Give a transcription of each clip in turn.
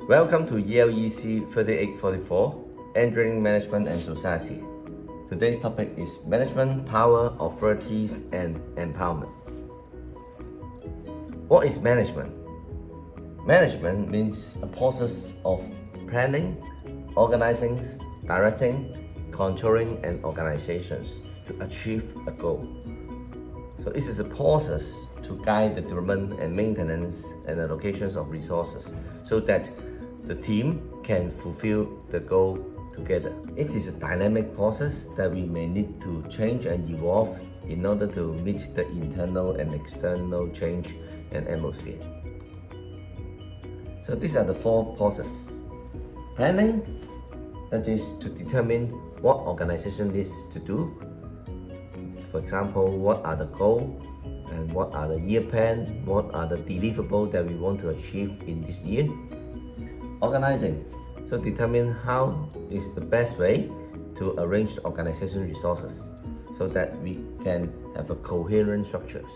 Welcome to ELEC3844, Engineering Management and Society. Today's topic is Management, Power, Authorities and Empowerment. What is management? Management means a process of planning, organizing, directing, controlling and organizations to achieve a goal. So this is a process to guide the development and maintenance and allocations of resources so that the team can fulfill the goal together. It is a dynamic process that we may need to change and evolve in order to meet the internal and external change and atmosphere. So these are the four processes. Planning, that is to determine what organization needs to do. For example, what are the goals and what are the year plan, what are the deliverables that we want to achieve in this year. Organizing, so determine how is the best way to arrange the organization resources so that we can have a coherent structures.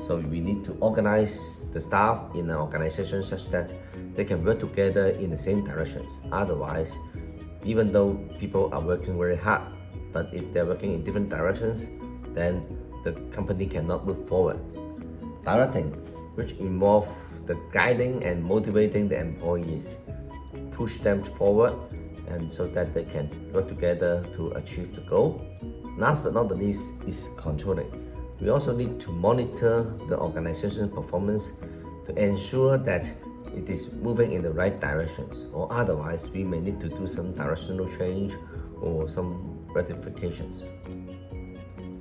So we need to organize the staff in an organization such that they can work together in the same directions. Otherwise, even though people are working very hard, but if they're working in different directions, then the company cannot move forward. Directing, which involves the guiding and motivating the employees, push them forward and so that they can work together to achieve the goal. Last but not the least is controlling. We also need to monitor the organization's performance to ensure that it is moving in the right directions, or otherwise we may need to do some directional change or some rectifications.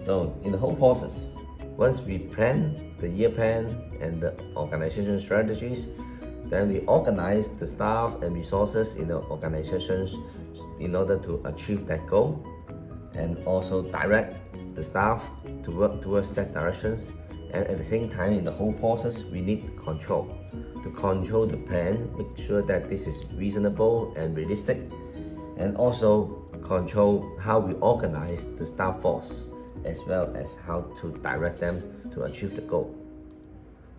So in the whole process, once we plan the year plan and the organization strategies, then we organize the staff and resources in the organizations in order to achieve that goal, and also direct the staff to work towards that directions. And at the same time, in the whole process, we need control to control the plan, make sure that this is reasonable and realistic, and also control how we organize the staff force as well as how to direct them to achieve the goal.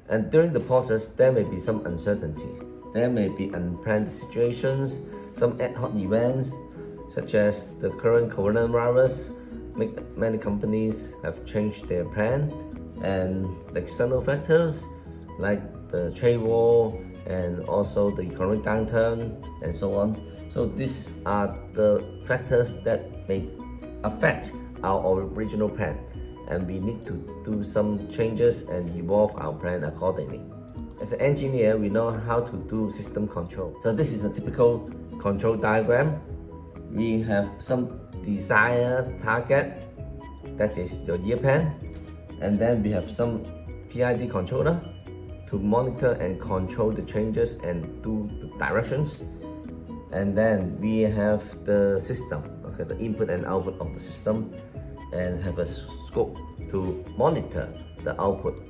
And during the process, there may be some uncertainty. There may be unplanned situations, some ad hoc events, such as the current coronavirus. Many companies have changed their plan, and the external factors like the trade war and also the economic downturn and so on. So these are the factors that may affect our original plan, and we need to do some changes and evolve our plan accordingly. As an engineer, we know how to do system control. So this is a typical control diagram. We have some desired target, that is your year plan, and then we have some PID controller to monitor and control the changes and do the directions. And then we have the system, okay, the input and output of the system, and have a scope to monitor the output.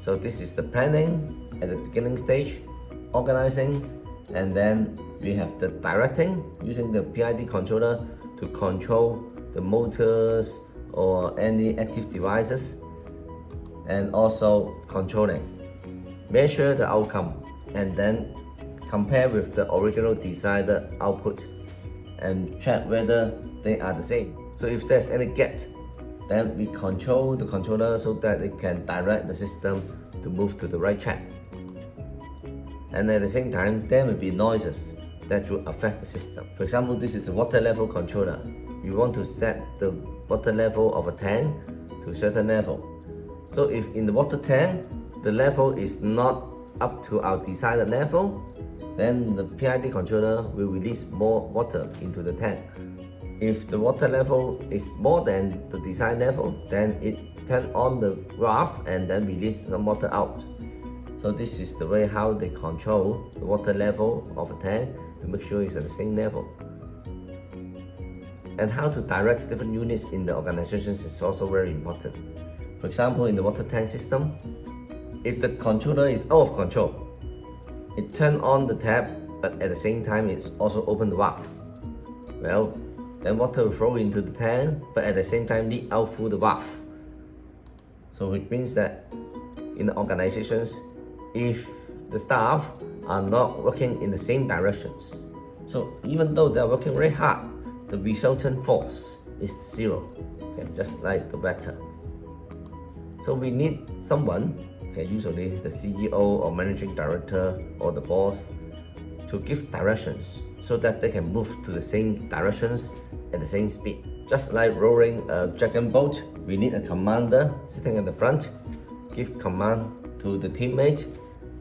So this is the planning at the beginning stage, organizing, and then we have the directing using the PID controller to control the motors or any active devices, and also controlling, measure the outcome, and then compare with the original desired output and check whether they are the same. So if there's any gap, then we control the controller so that it can direct the system to move to the right track. And at the same time, there may be noises that will affect the system. For example, this is a water level controller. We want to set the water level of a tank to a certain level. So if in the water tank, the level is not up to our desired level, then the PID controller will release more water into the tank. If the water level is more than the desired level, then it turns on the valve and then release some water out. So this is the way how they control the water level of a tank to make sure it's at the same level. And how to direct different units in the organizations is also very important. For example, in the water tank system, if the controller is out of control, it turns on the tap, but at the same time it's also open the valve. Well, then water will flow into the tank, but at the same time leak out through the valve. So it means that in the organizations, if the staff are not working in the same directions. So even though they are working very hard, the resultant force is zero, okay, just like the vector. So we need someone, okay, usually the CEO or managing director or the boss, to give directions so that they can move to the same directions at the same speed. Just like rowing a dragon boat, we need a commander sitting at the front, give command to the teammate,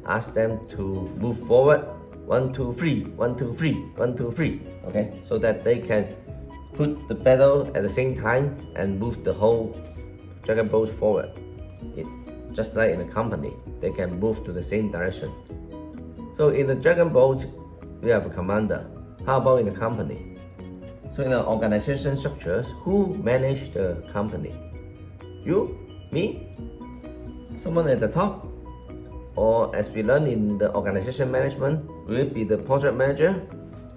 ask them to move forward, 1, 2, 3, 1, 2, 3, 1, 2, 3, okay, so that they can put the pedal at the same time and move the whole dragon boat forward. Just like in a company, they can move to the same direction. So in the dragon boat, we have a commander. How about in the company? So in the organization structures, who manage the company? You? Me? Someone at the top? Or as we learn in the organization management, will it be the project manager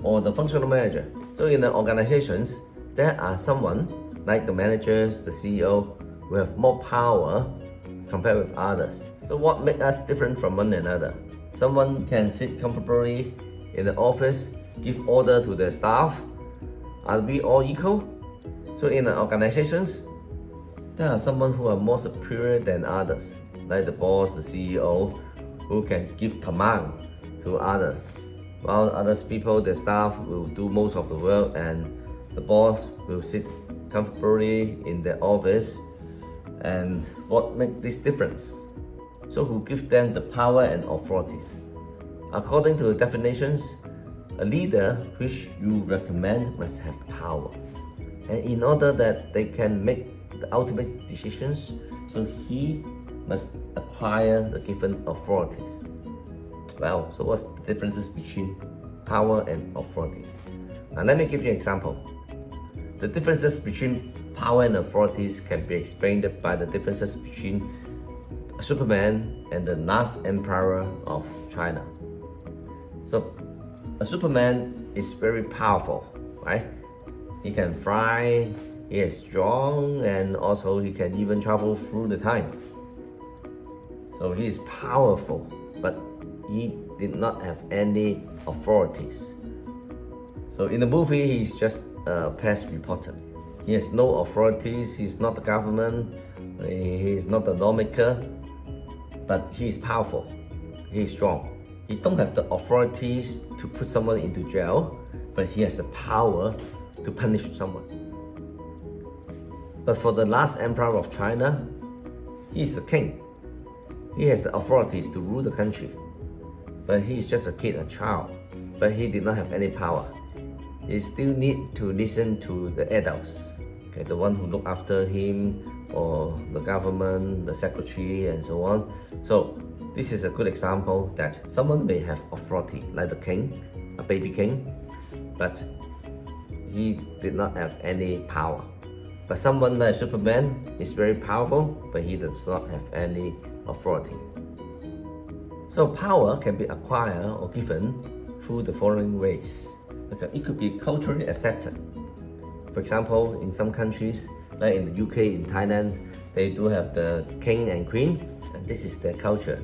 or the functional manager? So in the organizations, there are someone like the managers, the CEO, who have more power compared with others. So what makes us different from one another? Someone can sit comfortably in the office, give order to the staff. Are we all equal? So in the organizations, there are someone who are more superior than others, like the boss, the CEO, who can give command to others, while other people, the staff, will do most of the work, and the boss will sit comfortably in the office. And what makes this difference? So who gives them the power and authorities? According to the definitions, a leader which you recommend must have power. And in order that they can make the ultimate decisions, so he must acquire the given authorities. Well, so what's the differences between power and authorities? Now let me give you an example. The differences between power and authorities can be explained by the differences between Superman and the last emperor of China. So a Superman is very powerful, right? He can fly, he is strong, and also he can even travel through the time. So he is powerful, but he did not have any authorities. So in the movie, he's just a press reporter. He has no authorities, he's not the government, he is not the lawmaker, but he is powerful, he is strong. He don't have the authorities to put someone into jail, but he has the power to punish someone. But for the last emperor of China, he is the king. He has the authorities to rule the country, but he is just a kid, a child, but he did not have any power. He still need to listen to the adults, okay, the one who look after him, or the government, the secretary, and so on. So this is a good example that someone may have authority, like the king, a baby king, but he did not have any power. But someone like Superman is very powerful, but he does not have any authority. So power can be acquired or given through the following ways. Okay, it could be culturally accepted. For example, in some countries, like in the UK, in Thailand, they do have the king and queen, and this is their culture.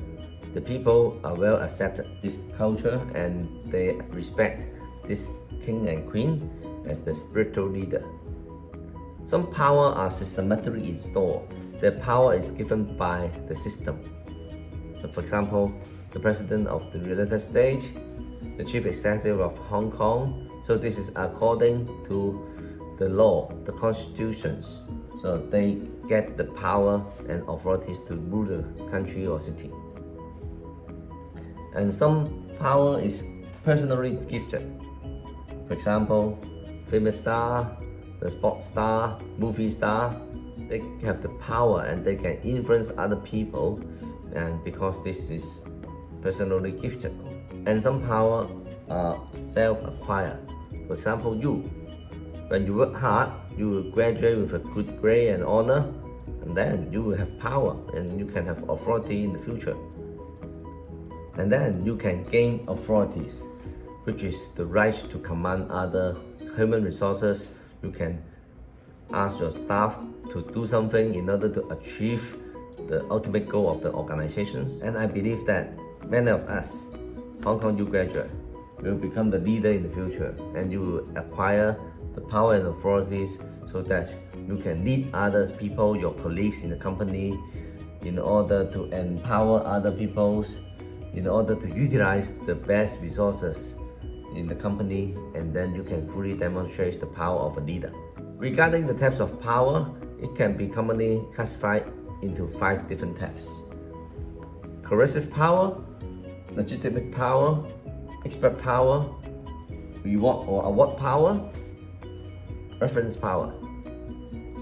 The people are well accepted this culture, and they respect this king and queen as the spiritual leader. Some power are systematically installed. Their power is given by the system. So for example, the president of the United States, the chief executive of Hong Kong. So this is according to the law, the constitutions. So they get the power and authorities to rule the country or city. And some power is personally gifted. For example, famous star, the sports star, movie star, they have the power and they can influence other people, and because this is personally gifted. And some power are self-acquired. For example, when you work hard, you will graduate with a good grade and honor, and then you will have power and you can have authority in the future. And then you can gain authorities, which is the right to command other human resources. You can ask your staff to do something in order to achieve the ultimate goal of the organizations. And I believe that many of us, Hong Kong U graduate, will become the leader in the future, and you will acquire the power and authorities so that you can lead others people, your colleagues in the company, in order to empower other people, in order to utilize the best resources in the company, and then you can fully demonstrate the power of a leader. Regarding the types of power, it can be commonly classified into 5 different types: coercive power, legitimate power, expert power, reward or award power, reference power.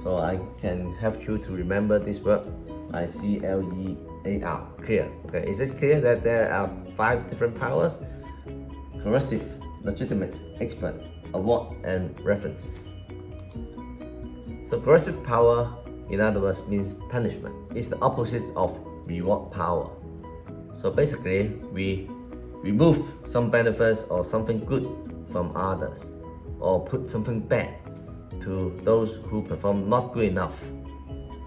So I can help you to remember this word by CLEAR, clear. Okay, is it clear that there are 5 different powers? Coercive, legitimate, expert, award, and reference. So coercive power, in other words, means punishment. It's the opposite of reward power. So basically, we remove some benefits or something good from others, or put something bad to those who perform not good enough.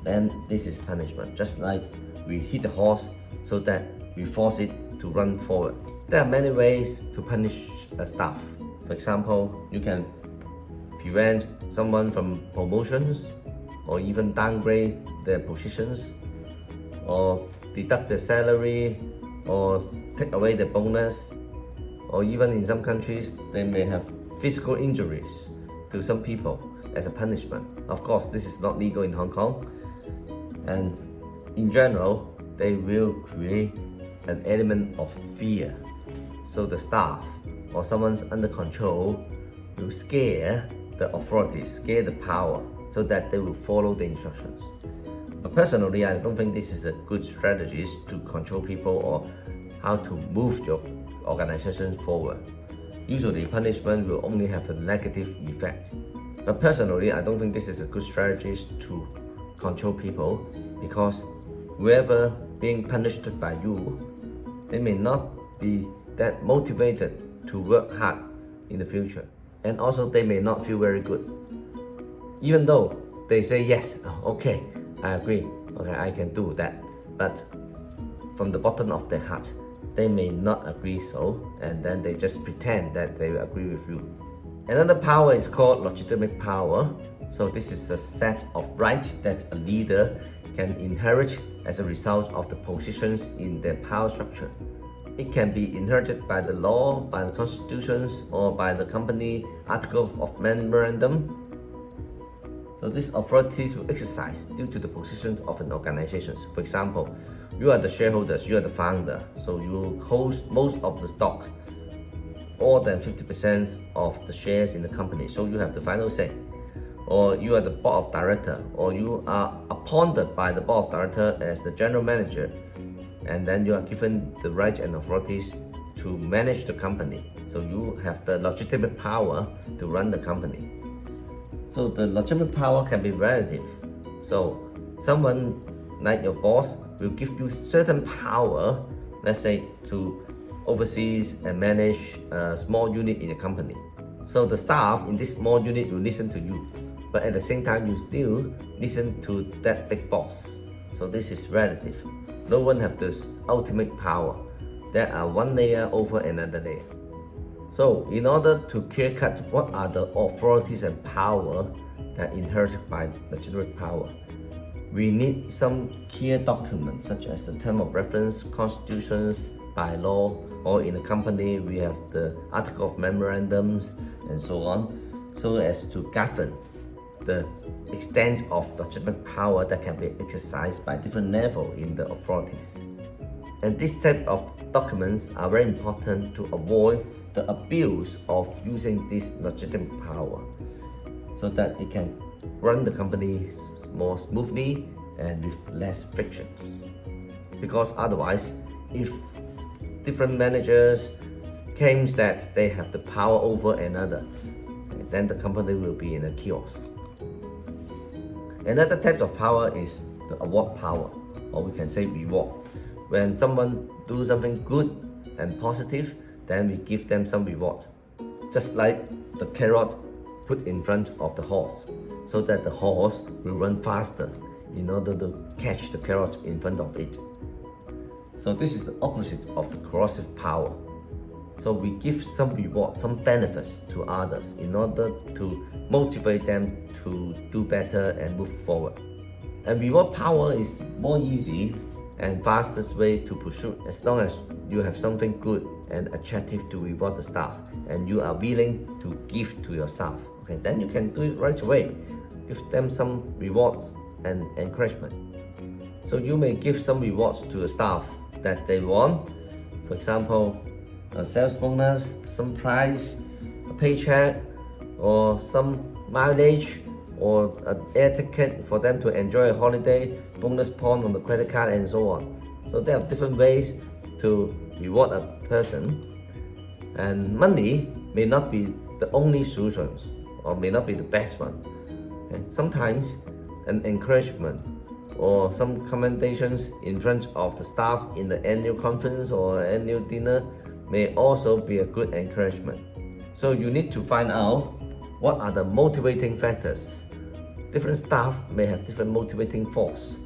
Then this is punishment. Just like we hit a horse so that we force it to run forward. There are many ways to punish a staff. For example, you can prevent someone from promotions, or even downgrade their positions, or deduct their salary, or take away the bonus, or even in some countries they may have physical injuries to some people as a punishment. Of course, this is not legal in Hong Kong, and in general they will create an element of fear. So the staff or someone's under control will scare the authorities, scare the power, so that they will follow the instructions. But personally, I don't think this is a good strategy to control people or how to move your organization forward. Usually, punishment will only have a negative effect. But personally, I don't think this is a good strategy to control people, because whoever being punished by you, they may not be that motivated to work hard in the future, and also they may not feel very good. Even though they say yes, okay, I agree, okay, I can do that, but from the bottom of their heart, they may not agree so, and then they just pretend that they will agree with you. Another power is called legitimate power. So this is a set of rights that a leader can inherit as a result of the positions in their power structure. It can be inherited by the law, by the constitutions, or by the company article of memorandum. So these authorities will exercise due to the positions of an organization. For example, you are the shareholders, you are the founder, so you hold most of the stock, more than 50% of the shares in the company, so you have the final say. Or you are the board of director, or you are appointed by the board of director as the general manager, and then you are given the right and authorities to manage the company. So you have the legitimate power to run the company. So the legitimate power can be relative. So someone like your boss will give you certain power, let's say to oversees and manage a small unit in a company. So the staff in this small unit will listen to you, but at the same time you still listen to that big boss. So this is relative. No one have the ultimate power. There are one layer over another layer. So in order to clear cut what are the authorities and power that inherited by legitimate power, we need some clear documents such as the term of reference, constitutions, by law, or in a company we have the article of memorandums and so on, so as to govern the extent of legitimate power that can be exercised by different levels in the authorities. And this type of documents are very important to avoid the abuse of using this legitimate power, so that it can run the company more smoothly and with less frictions. Because otherwise, if different managers claims that they have the power over another, then the company will be in a chaos. Another type of power is the award power, or we can say reward. When someone do something good and positive, then we give them some reward. Just like the carrot put in front of the horse, so that the horse will run faster in order to catch the carrot in front of it. So this is the opposite of the corrosive power. So we give some reward, some benefits to others in order to motivate them to do better and move forward. And reward power is more easy and fastest way to pursue as long as you have something good and attractive to reward the staff and you are willing to give to your staff. Okay, then you can do it right away. Give them some rewards and encouragement. So you may give some rewards to the staff that they want. For example, a sales bonus, some prize, a paycheck, or some mileage, or an air ticket for them to enjoy a holiday, bonus point on the credit card, and so on. So there are different ways to reward a person, and money may not be the only solution or may not be the best one. Okay? Sometimes an encouragement or some commendations in front of the staff in the annual conference or annual dinner may also be a good encouragement. So you need to find out what are the motivating factors. Different staff may have different motivating force.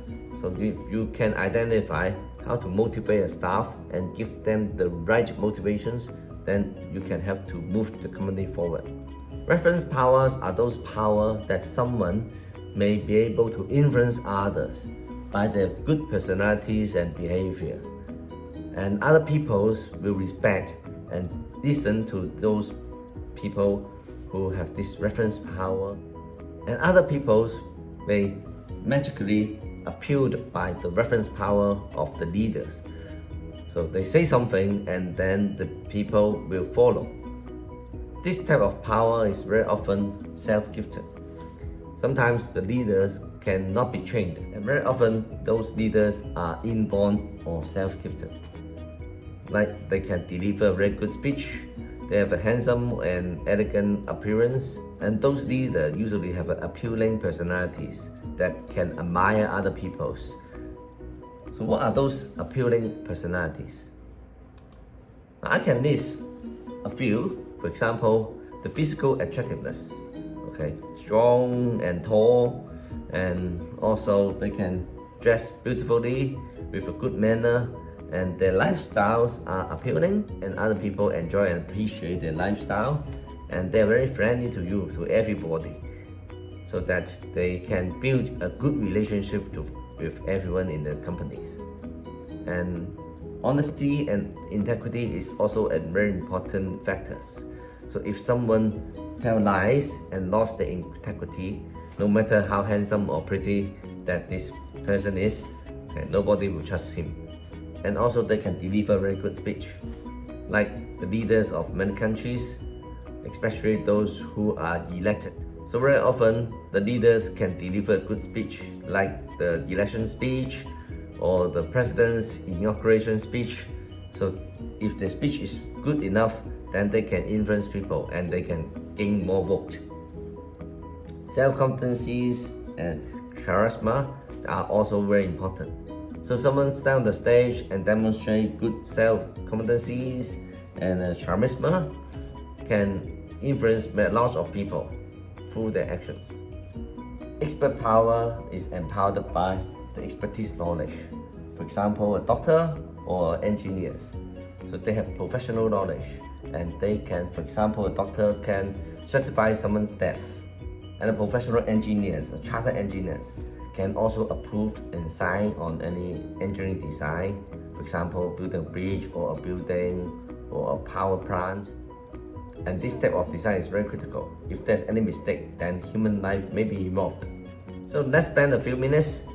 So if you can identify how to motivate a staff and give them the right motivations, then you can help to move the company forward. Reference powers are those powers that someone may be able to influence others by their good personalities and behavior. And other peoples will respect and listen to those people who have this reference power. And other peoples may magically appealed by the reference power of the leaders. So they say something and then the people will follow. This type of power is very often self-gifted. Sometimes the leaders cannot be trained, and very often those leaders are inborn or self-gifted. Like they can deliver a very good speech, they have a handsome and elegant appearance, and those leaders usually have appealing personalities that can admire other people's. So what are those appealing personalities? I can list a few. For example, the physical attractiveness. Okay, strong and tall, and also they can dress beautifully with a good manner, and their lifestyles are appealing and other people enjoy and appreciate their lifestyle, and they're very friendly to you, to everybody, so that they can build a good relationship with everyone in the companies. And honesty and integrity is also a very important factors. So if someone tell lies and lost their integrity, no matter how handsome or pretty that this person is, nobody will trust him. And also they can deliver very good speech, like the leaders of many countries, especially those who are elected. So very often the leaders can deliver good speech, like the election speech or the president's inauguration speech. So if the speech is good enough, then they can influence people and they can gain more vote. Self-competencies and charisma are also very important. So someone stand on the stage and demonstrate good self-competencies and charisma can influence lots of people through their actions. Expert power is empowered by the expertise knowledge. For example, a doctor or engineers. So they have professional knowledge and they can, for example, a doctor can certify someone's death, and a professional engineers, a chartered engineers, can also approve and sign on any engineering design. For example, building a bridge or a building or a power plant. And this type of design is very critical. If there's any mistake, then human life may be involved. So let's spend a few minutes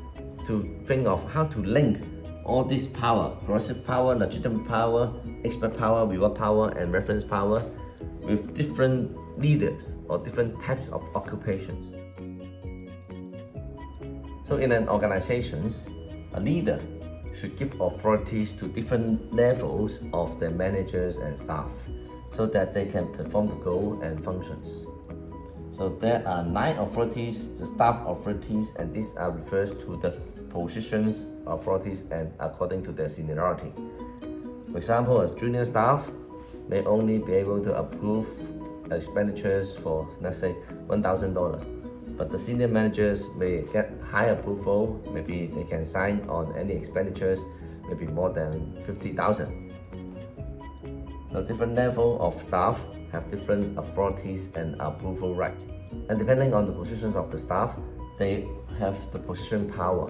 to think of how to link all this power, corrosive power, legitimate power, expert power, reward power, and reference power with different leaders or different types of occupations. So in an organization, a leader should give authorities to different levels of their managers and staff so that they can perform the goal and functions. So there are 9 authorities, the staff authorities, and these are refers to the positions, authorities, and according to their seniority. For example, a junior staff may only be able to approve expenditures for, let's say, $1,000. But the senior managers may get high approval, maybe they can sign on any expenditures maybe more than 50,000. So different level of staff have different authorities and approval right. And depending on the positions of the staff, they have the position power,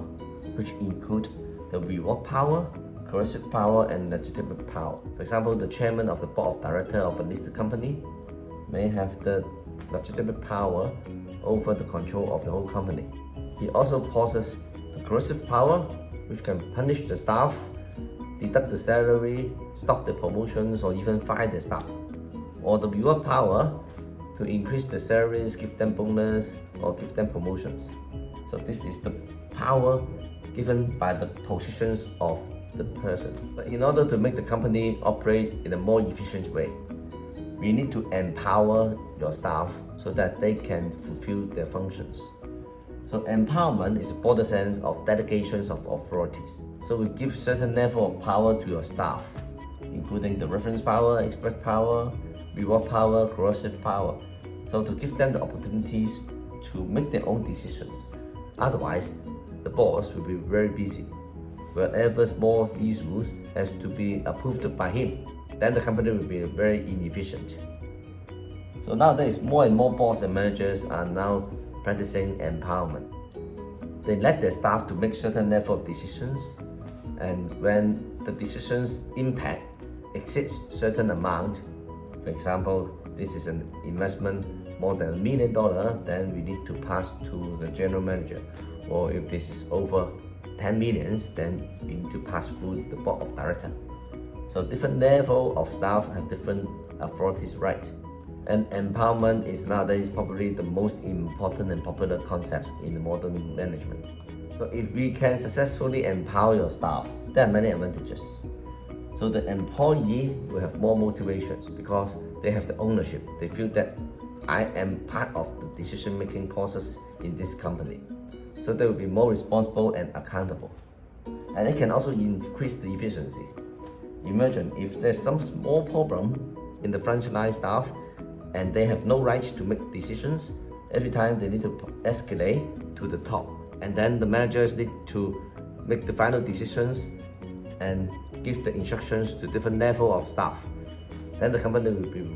which include the reward power, coercive power, and legitimate power. For example, the chairman of the board of directors of a listed company may have the legitimate power over the control of the whole company. He also possesses the coercive power, which can punish the staff, deduct the salary, stop the promotions, or even fire the staff. Or the reward power to increase the salaries, give them bonus, or give them promotions. So this is the power given by the positions of the person. But in order to make the company operate in a more efficient way, we need to empower your staff so that they can fulfill their functions. So empowerment is a broader sense of delegations of authorities. So we give certain level of power to your staff, including the reference power, express power, reward power, coercive power. So to give them the opportunities to make their own decisions. Otherwise, the boss will be very busy. Wherever small issues has to be approved by him, then the company will be very inefficient. So nowadays, more and more bosses and managers are now practicing empowerment. They let their staff to make certain level of decisions, and when the decisions impact exceeds certain amount, for example, this is an investment more than $1 million, then we need to pass to the general manager. Or if this is over 10 millions, then we need to pass through the board of directors. So different level of staff have different authorities right. And empowerment is nowadays probably the most important and popular concept in the modern management. So if we can successfully empower your staff, there are many advantages. So the employee will have more motivations because they have the ownership. They feel that I am part of the decision-making process in this company. So they will be more responsible and accountable. And it can also increase the efficiency. Imagine if there's some small problem in the frontline staff and they have no right to make decisions, every time they need to escalate to the top. And then the managers need to make the final decisions and give the instructions to different level of staff. Then the company will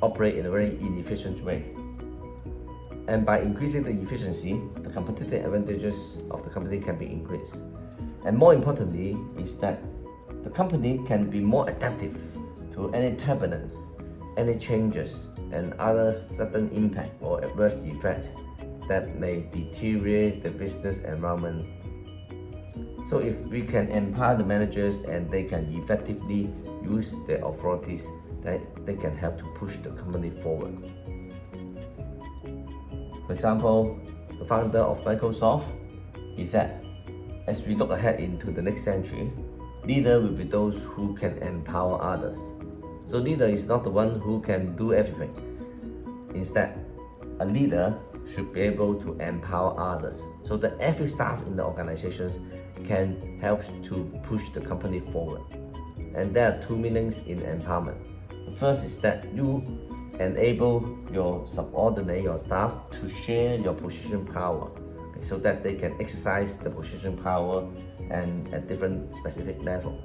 operate in a very inefficient way. And by increasing the efficiency, the competitive advantages of the company can be increased. And more importantly is that the company can be more adaptive to any turbulence, any changes, and other sudden impact or adverse effect that may deteriorate the business environment. So if we can empower the managers and they can effectively use their authorities, then they can help to push the company forward. For example, the founder of Microsoft, he said, as we look ahead into the next century, leader will be those who can empower others. So leader is not the one who can do everything. Instead, a leader should be able to empower others so that every staff in the organizations can help to push the company forward. And there are two meanings in empowerment. The first is that you enable your subordinate, your staff, to share your position power, so that they can exercise the position power and at different specific level.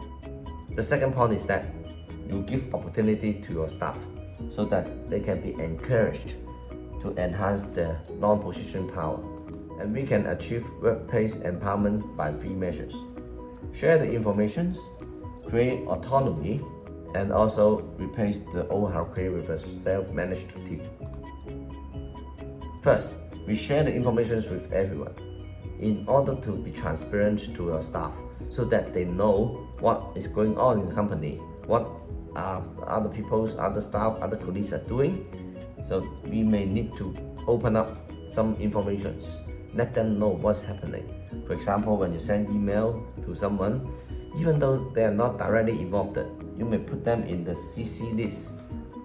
The second point is that you give opportunity to your staff so that they can be encouraged to enhance their non-position power. And we can achieve workplace empowerment by three measures: share the information, create autonomy, and also replace the old hierarchy with a self-managed team. First, we share the information with everyone in order to be transparent to your staff so that they know what is going on in the company, what other people's, other staff, other colleagues are doing. So we may need to open up some information, let them know what's happening. For example, when you send email to someone, even though they are not directly involved, you may put them in the CC list,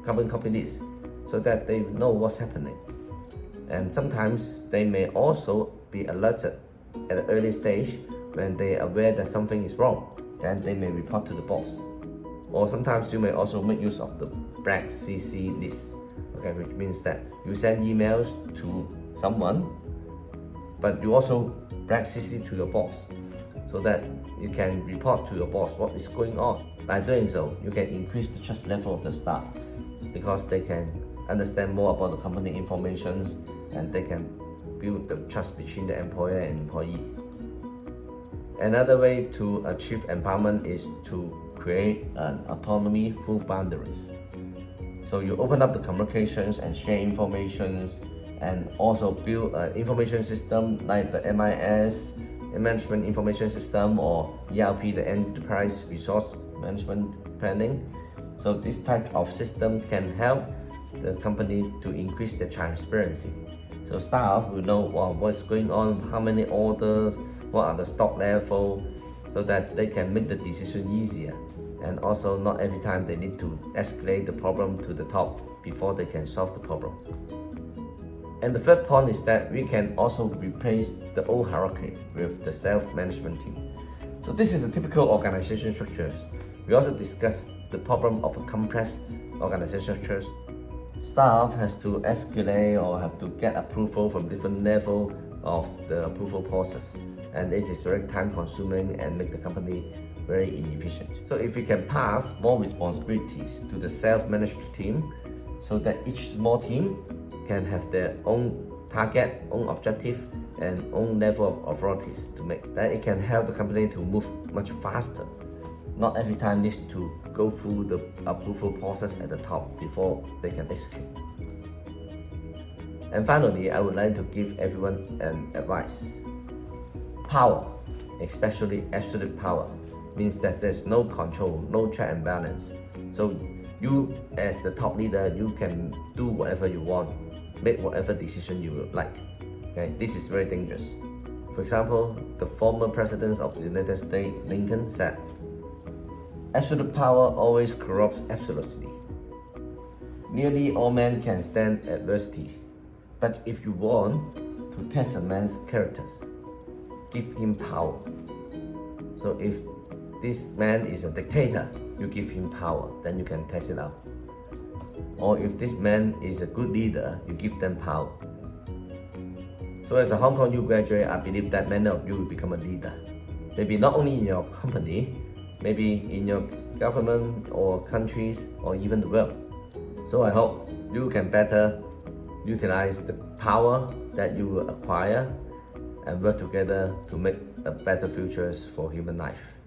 carbon copy list, so that they know what's happening. And sometimes they may also be alerted at an early stage when they are aware that something is wrong, then they may report to the boss. Or sometimes you may also make use of the black CC list, okay, which means that you send emails to someone, but you also black CC to your boss. so that you can report to your boss what is going on. By doing so, you can increase the trust level of the staff because they can understand more about the company information and they can build the trust between the employer and employees. Another way to achieve empowerment is to create an autonomy through boundaries. So you open up the communications and share informations, and also build an information system like the MIS, Management Information System, or ERP, the Enterprise Resource Management Planning. So this type of system can help the company to increase the transparency. So staff will know what's going on, how many orders, what are the stock level, so that they can make the decision easier. And also not every time they need to escalate the problem to the top before they can solve the problem. And the third point is that we can also replace the old hierarchy with the self-management team. So this is a typical organization structures. We also discussed the problem of a complex organization structures. Staff has to escalate or have to get approval from different level of the approval process, and it is very time consuming and make the company very inefficient. So if we can pass more responsibilities to the self-managed team, so that each small team can have their own target, own objective, and own level of authorities to make, then it can help the company to move much faster. Not every time needs to go through the approval process at the top before they can execute. And finally, I would like to give everyone an advice. Power, especially absolute power, means that there's no control, no check and balance. So you as the top leader, you can do whatever you want, make whatever decision you would like. Okay, this is very dangerous. For example, the former president of the United States, Lincoln, said, "Absolute power always corrupts absolutely. Nearly all men can stand adversity, but if you want to test a man's characters, give him power." So if this man is a dictator, you give him power, then you can test it out. Or if this man is a good leader, you give them power. So as a Hong Kong U graduate, I believe that many of you will become a leader. Maybe not only in your company, maybe in your government or countries or even the world. So I hope you can better utilize the power that you will acquire and work together to make a better futures for human life.